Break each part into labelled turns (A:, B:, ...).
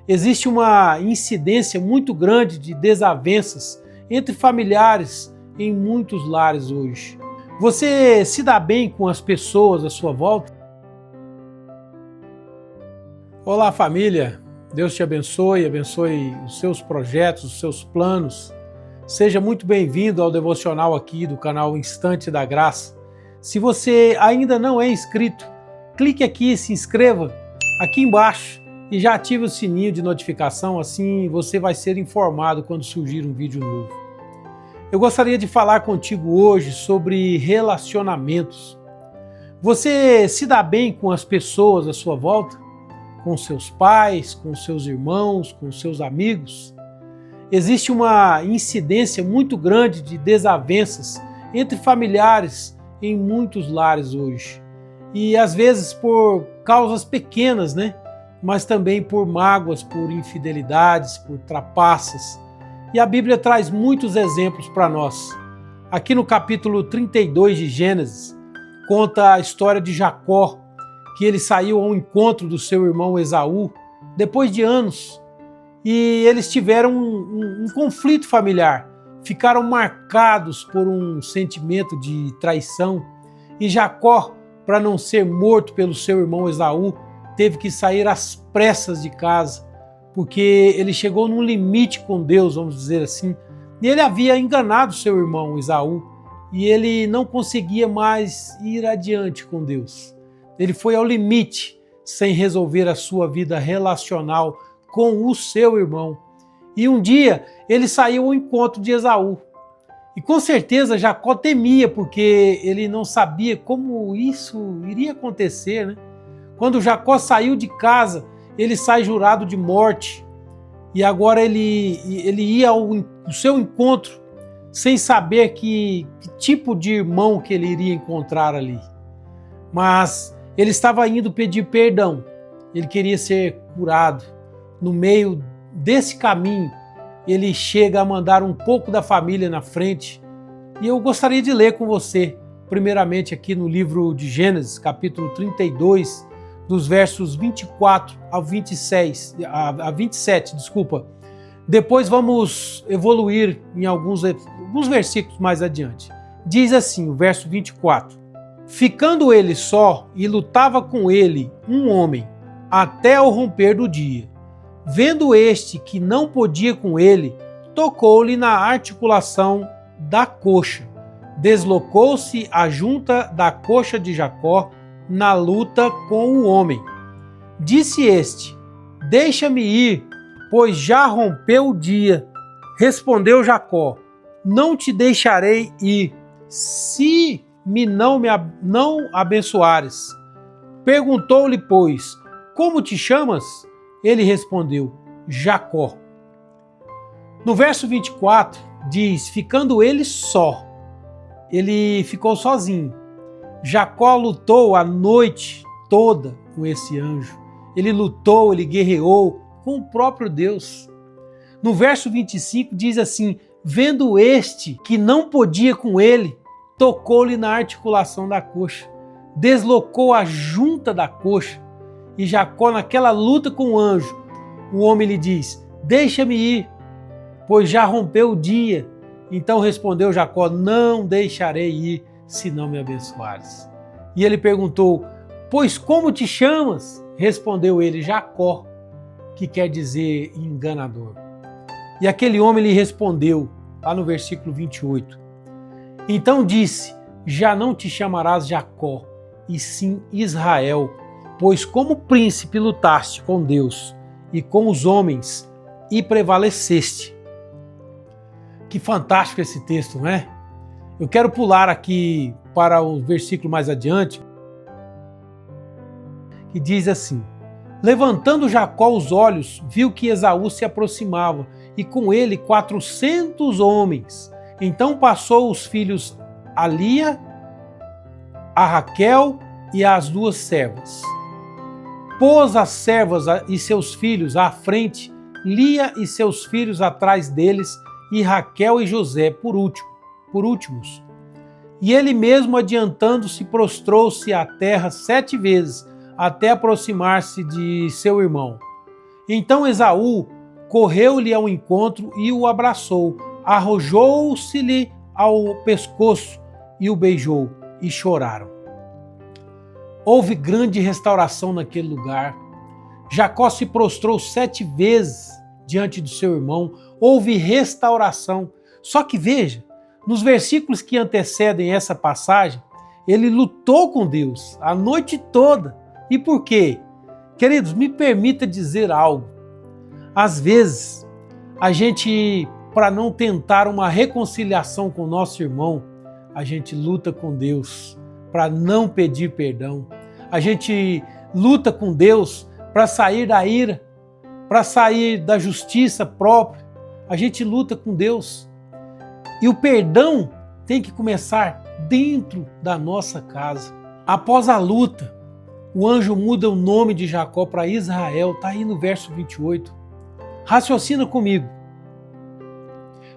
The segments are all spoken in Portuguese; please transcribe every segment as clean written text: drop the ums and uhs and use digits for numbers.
A: existe uma incidência muito grande de desavenças entre familiares em muitos lares hoje. Você se dá bem com as pessoas à sua volta? Olá, família. Deus te abençoe, abençoe os seus projetos, os seus planos. Seja muito bem-vindo ao devocional aqui do canal Instante da Graça. Se você ainda não é inscrito, clique aqui, se inscreva aqui embaixo e já ative o sininho de notificação, assim você vai ser informado quando surgir um vídeo novo. Eu gostaria de falar contigo hoje sobre relacionamentos. Você se dá bem com as pessoas à sua volta? Com seus pais, com seus irmãos, com seus amigos? Existe uma incidência muito grande de desavenças entre familiares em muitos lares hoje. E às vezes por causas pequenas, mas também por mágoas, por infidelidades, por trapaças. E a Bíblia traz muitos exemplos para nós. Aqui no capítulo 32 de Gênesis, conta a história de Jacó, que ele saiu ao encontro do seu irmão Esaú, depois de anos, e eles tiveram um conflito familiar, ficaram marcados por um sentimento de traição, e Jacó, para não ser morto pelo seu irmão Esaú, teve que sair às pressas de casa, porque ele chegou num limite com Deus, vamos dizer assim, e ele havia enganado seu irmão Esaú, e ele não conseguia mais ir adiante com Deus. Ele foi ao limite sem resolver a sua vida relacional com o seu irmão. E um dia ele saiu ao encontro de Esaú. E com certeza Jacó temia, porque ele não sabia como isso iria acontecer, Quando Jacó saiu de casa, ele sai jurado de morte. E agora ele ia ao seu encontro sem saber que tipo de irmão que ele iria encontrar ali. Mas ele estava indo pedir perdão, ele queria ser curado. No meio desse caminho, ele chega a mandar um pouco da família na frente. E eu gostaria de ler com você, primeiramente aqui no livro de Gênesis, capítulo 32, dos versos 24 a 27. Depois vamos evoluir em alguns versículos mais adiante. Diz assim, o verso 24. Ficando ele só, e lutava com ele um homem, até o romper do dia. Vendo este que não podia com ele, tocou-lhe na articulação da coxa. Deslocou-se a junta da coxa de Jacó na luta com o homem. Disse este: deixa-me ir, pois já rompeu o dia. Respondeu Jacó: não te deixarei ir, se não abençoares. Perguntou-lhe, pois, como te chamas? Ele respondeu, Jacó. No verso 24 diz, ficando ele só, ele ficou sozinho. Jacó lutou a noite toda com esse anjo. Ele lutou, ele guerreou com o próprio Deus. No verso 25 diz assim, vendo este que não podia com ele, tocou-lhe na articulação da coxa, deslocou a junta da coxa. E Jacó, naquela luta com o anjo, o homem lhe diz, deixa-me ir, pois já rompeu o dia. Então respondeu Jacó, não deixarei ir, se não me abençoares. E ele perguntou, pois como te chamas? Respondeu ele, Jacó, que quer dizer enganador. E aquele homem lhe respondeu, lá no versículo 28, então disse, já não te chamarás Jacó, e sim Israel, pois como príncipe lutaste com Deus e com os homens e prevaleceste. Que fantástico esse texto, não é? Eu quero pular aqui para o versículo mais adiante, que diz assim, levantando Jacó os olhos, viu que Esaú se aproximava, e com ele 400 homens. Então passou os filhos a Lia, a Raquel e as duas servas. Pôs as servas e seus filhos à frente, Lia e seus filhos atrás deles, e Raquel e José por últimos. E ele mesmo, adiantando-se, prostrou-se à terra 7 vezes, até aproximar-se de seu irmão. Então Esaú correu-lhe ao encontro e o abraçou, arrojou-se-lhe ao pescoço e o beijou, e choraram. Houve grande restauração naquele lugar. Jacó se prostrou 7 vezes diante do seu irmão, houve restauração. Só que veja, nos versículos que antecedem essa passagem, ele lutou com Deus a noite toda. E por quê? Queridos, me permita dizer algo. Às vezes, a gente, para não tentar uma reconciliação com o nosso irmão, a gente luta com Deus para não pedir perdão. A gente luta com Deus para sair da ira, para sair da justiça própria. A gente luta com Deus. E o perdão tem que começar dentro da nossa casa. Após a luta, o anjo muda o nome de Jacó para Israel, está aí no verso 28. Raciocina comigo.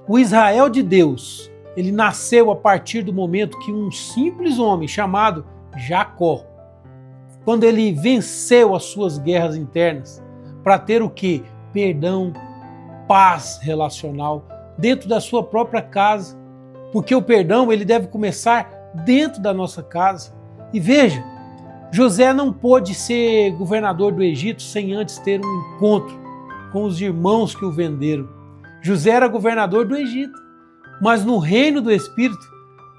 A: O Israel de Deus, ele nasceu a partir do momento que um simples homem chamado Jacó, quando ele venceu as suas guerras internas, para ter o quê? Perdão, paz relacional dentro da sua própria casa. Porque o perdão ele deve começar dentro da nossa casa. E veja, José não pôde ser governador do Egito sem antes ter um encontro com os irmãos que o venderam. José era governador do Egito, mas no reino do Espírito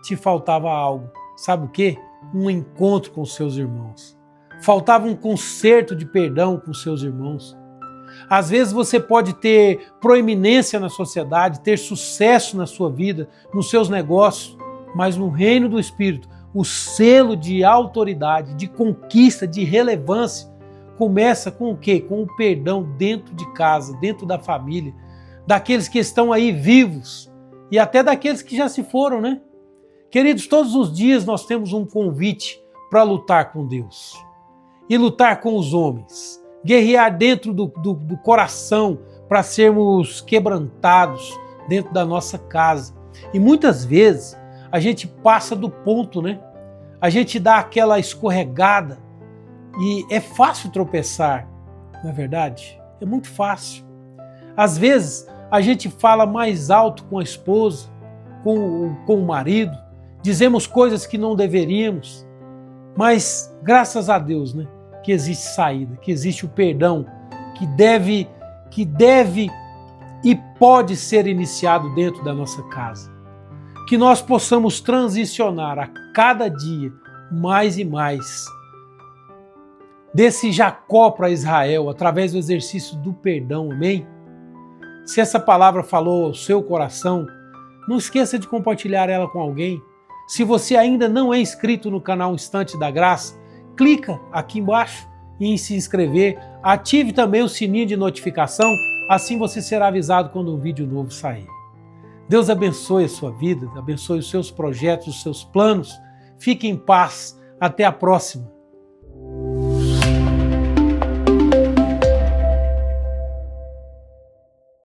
A: te faltava algo. Sabe o quê? Um encontro com seus irmãos. Faltava um concerto de perdão com seus irmãos. Às vezes você pode ter proeminência na sociedade, ter sucesso na sua vida, nos seus negócios, mas no reino do Espírito, o selo de autoridade, de conquista, de relevância, começa com o quê? Com o perdão dentro de casa, dentro da família, daqueles que estão aí vivos e até daqueles que já se foram, né? Queridos, todos os dias nós temos um convite para lutar com Deus e lutar com os homens, guerrear dentro do coração para sermos quebrantados dentro da nossa casa. E muitas vezes a gente passa do ponto, né? A gente dá aquela escorregada e é fácil tropeçar, não é verdade? É muito fácil. Às vezes a gente fala mais alto com a esposa, com o marido, dizemos coisas que não deveríamos, mas graças a Deus, né? Que existe saída, que existe o perdão, que deve e pode ser iniciado dentro da nossa casa. Que nós possamos transicionar a cada dia mais e mais desse Jacó para Israel, através do exercício do perdão, amém? Se essa palavra falou ao seu coração, não esqueça de compartilhar ela com alguém. Se você ainda não é inscrito no canal Instante da Graça, clica aqui embaixo em se inscrever, ative também o sininho de notificação, assim você será avisado quando um vídeo novo sair. Deus abençoe a sua vida, abençoe os seus projetos, os seus planos. Fique em paz. Até a próxima.